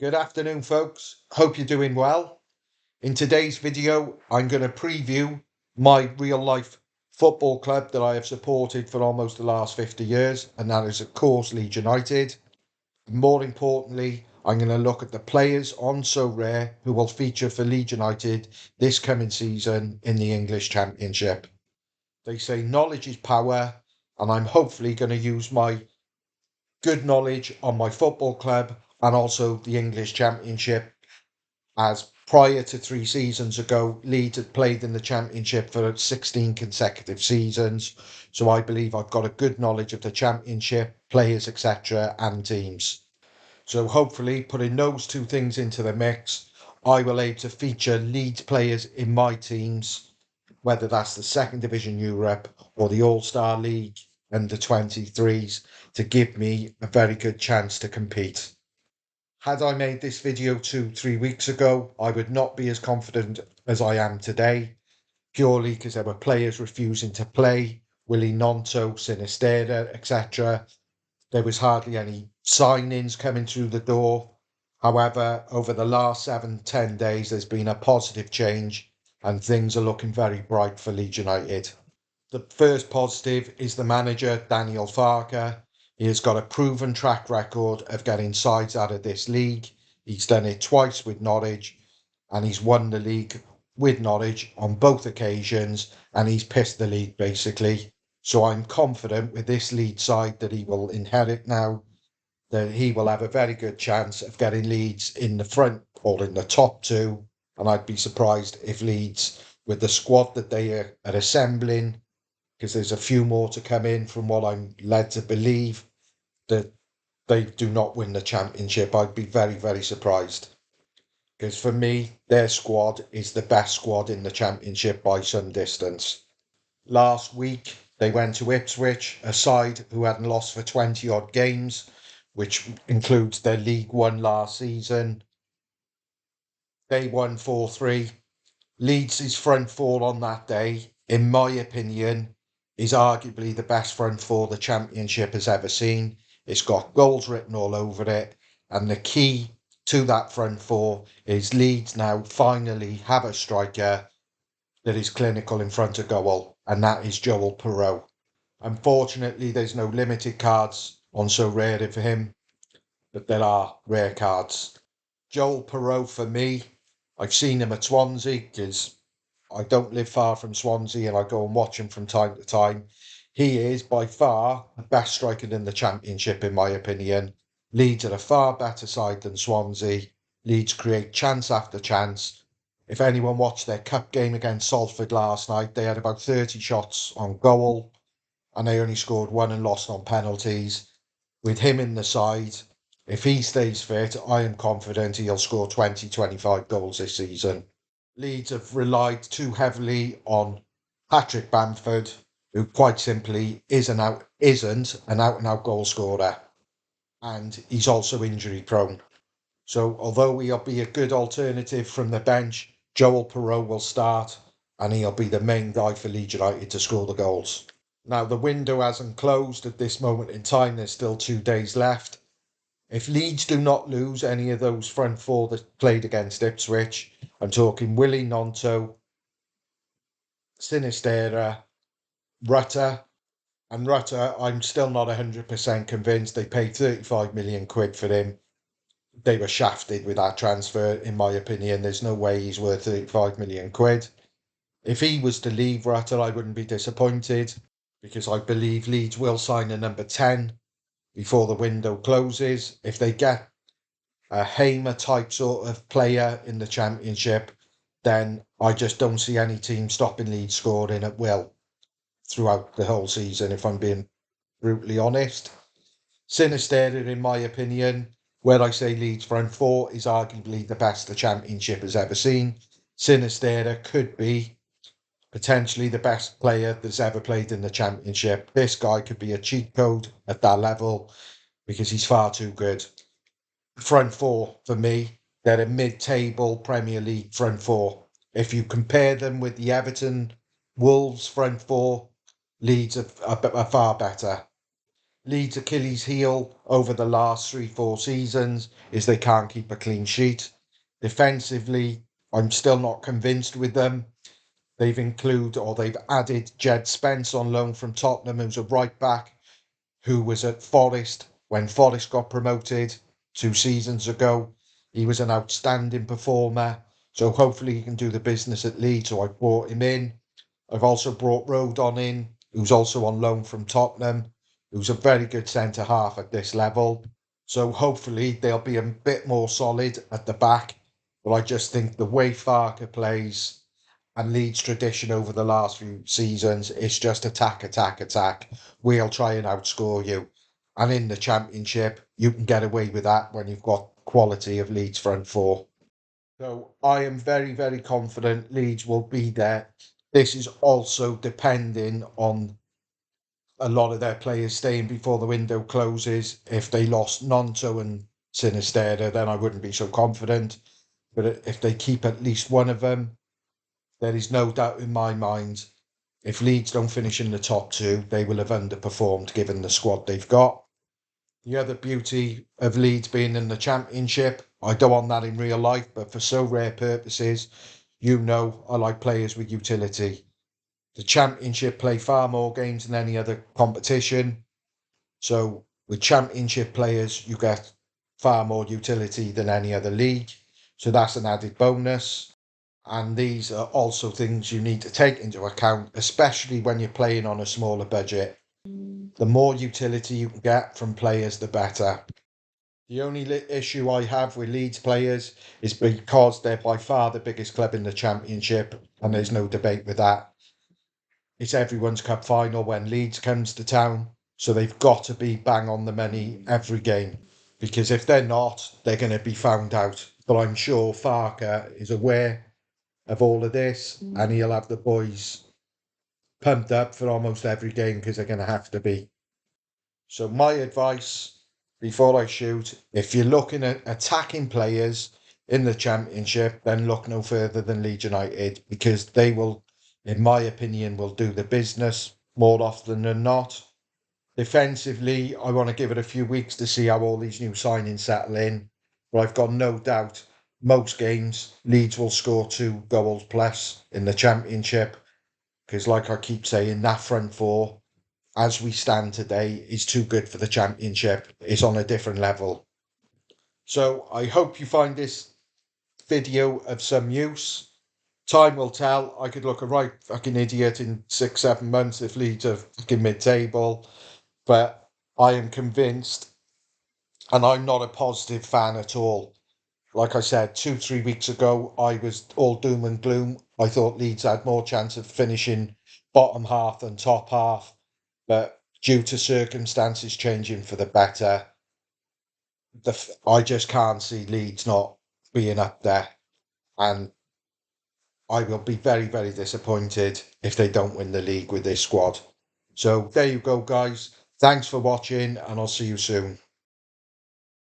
Good afternoon, folks. Hope you're doing well. In today's video, I'm going to preview my real life football club that I have supported for almost the last 50 years, and that is, of course, Leeds United. More importantly, I'm going to look at the players on Sorare who will feature for Leeds United this coming season in the English Championship. They say knowledge is power, and I'm hopefully going to use my good knowledge on my football club and also the English Championship, as prior to 3 seasons ago, Leeds had played in the Championship for 16 consecutive seasons. So I believe I've got a good knowledge of the Championship, players, etc., and teams. So hopefully, putting those two things into the mix, I will aim to feature Leeds players in my teams, whether that's the Second Division Europe or the All-Star League under 23s, to give me a very good chance to compete. Had I made this video 3 weeks ago, I would not be as confident as I am today, purely because there were players refusing to play, Willie Nonto, Sinistera, etc. There was hardly any signings coming through the door. However, over the last 7-10 days, there's been a positive change and things are looking very bright for Leeds United. The first positive is the manager, Daniel Farker. He has got a proven track record of getting sides out of this league. He's done it twice with Norwich, and he's won the league with Norwich on both occasions, and he's pissed the league basically. So I'm confident with this Leeds side that he will inherit now, that he will have a very good chance of getting Leeds in the front or in the top two. And I'd be surprised if Leeds, with the squad that they are assembling, because there's a few more to come in from what I'm led to believe, that they do not win the Championship. I'd be very, very surprised. Because for me, their squad is the best squad in the Championship by some distance. Last week, they went to Ipswich, a side who hadn't lost for 20 odd games, which includes their League One last season. They won 4-3. Leeds' front four on that day, in my opinion, is arguably the best front four the Championship has ever seen. It's got goals written all over it, and the key to that front four is Leeds now finally have a striker that is clinical in front of goal, and that is Joel Perreault. Unfortunately, there's no limited cards on Sorare for him, but there are rare cards. Joel Perreault, for me, I've seen him at Swansea because I don't live far from Swansea and I go and watch him from time to time. He is by far the best striker in the Championship, in my opinion. Leeds are a far better side than Swansea. Leeds create chance after chance. If anyone watched their cup game against Salford last night, they had about 30 shots on goal and they only scored one and lost on penalties. With him in the side, if he stays fit, I am confident he'll score 20-25 goals this season. Leeds have relied too heavily on Patrick Bamford, who quite simply isn't an out and out goal scorer, and he's also injury prone. So although he'll be a good alternative from the bench, Joel Perreault will start, and he'll be the main guy for Leeds United to score the goals. Now the window hasn't closed at this moment in time. There's still 2 days left. If Leeds do not lose any of those front four that played against Ipswich, I'm talking Willie Nonto, Sinistera, Rutter. And Rutter, I'm still not 100% convinced. They paid 35 million quid for him. They were shafted with that transfer, in my opinion. There's no way he's worth 35 million quid. If he was to leave Rutter, I wouldn't be disappointed, because I believe Leeds will sign a number 10 before the window closes. If they get a Hamer type sort of player in the Championship, then I just don't see any team stopping Leeds scoring at will throughout the whole season, if I'm being brutally honest. Sinistera, in my opinion, where I say Leeds front four is arguably the best the Championship has ever seen. Sinistera could be potentially the best player that's ever played in the Championship. This guy could be a cheat code at that level because he's far too good. Front four, for me, they're a mid-table Premier League front four. If you compare them with the Everton Wolves front four, Leeds are far better. Leeds' Achilles heel over the last 3, 4 seasons is they can't keep a clean sheet. Defensively, I'm still not convinced with them. They've added Jed Spence on loan from Tottenham, who's a right back, who was at Forest when Forest got promoted 2 seasons ago. He was an outstanding performer. So hopefully he can do the business at Leeds. So I brought him in. I've also brought Rodon in, who's also on loan from Tottenham, who's a very good centre half at this level. So hopefully they'll be a bit more solid at the back. But I just think the way Farker plays and Leeds' tradition over the last few seasons is just attack, attack, attack. We'll try and outscore you. And in the Championship, you can get away with that when you've got quality of Leeds front four. So I am very, very confident Leeds will be there. This is also depending on a lot of their players staying before the window closes. If they lost Nonto and Sinisterra, then I wouldn't be so confident. But if they keep at least one of them, there is no doubt in my mind, if Leeds don't finish in the top two, they will have underperformed given the squad they've got. The other beauty of Leeds being in the Championship, I don't want that in real life, but for so rare purposes, I like players with utility. The Championship play far more games than any other competition. So with Championship players, you get far more utility than any other league. So that's an added bonus. And these are also things you need to take into account, especially when you're playing on a smaller budget. The more utility you can get from players, the better. The only issue I have with Leeds players is because they're by far the biggest club in the Championship, and there's no debate with that. It's everyone's cup final when Leeds comes to town, so they've got to be bang on the money every game. Because if they're not, they're going to be found out. But I'm sure Farker is aware of all of this, and he'll have the boys pumped up for almost every game because they're going to have to be. So my advice before I shoot, if you're looking at attacking players in the Championship, then look no further than Leeds United because they will, in my opinion, will do the business more often than not. Defensively, I want to give it a few weeks to see how all these new signings settle in. But I've got no doubt most games Leeds will score 2 goals plus in the Championship because, like I keep saying, that front four, as we stand today, is too good for the Championship. It's on a different level. So I hope you find this video of some use. Time will tell. I could look a right fucking idiot in 6, 7 months if Leeds are fucking mid-table. But I am convinced, and I'm not a positive fan at all. Like I said, 2, 3 weeks ago, I was all doom and gloom. I thought Leeds had more chance of finishing bottom half than top half. But due to circumstances changing for the better, I just can't see Leeds not being up there. And I will be very, very disappointed if they don't win the league with this squad. So there you go, guys. Thanks for watching, and I'll see you soon.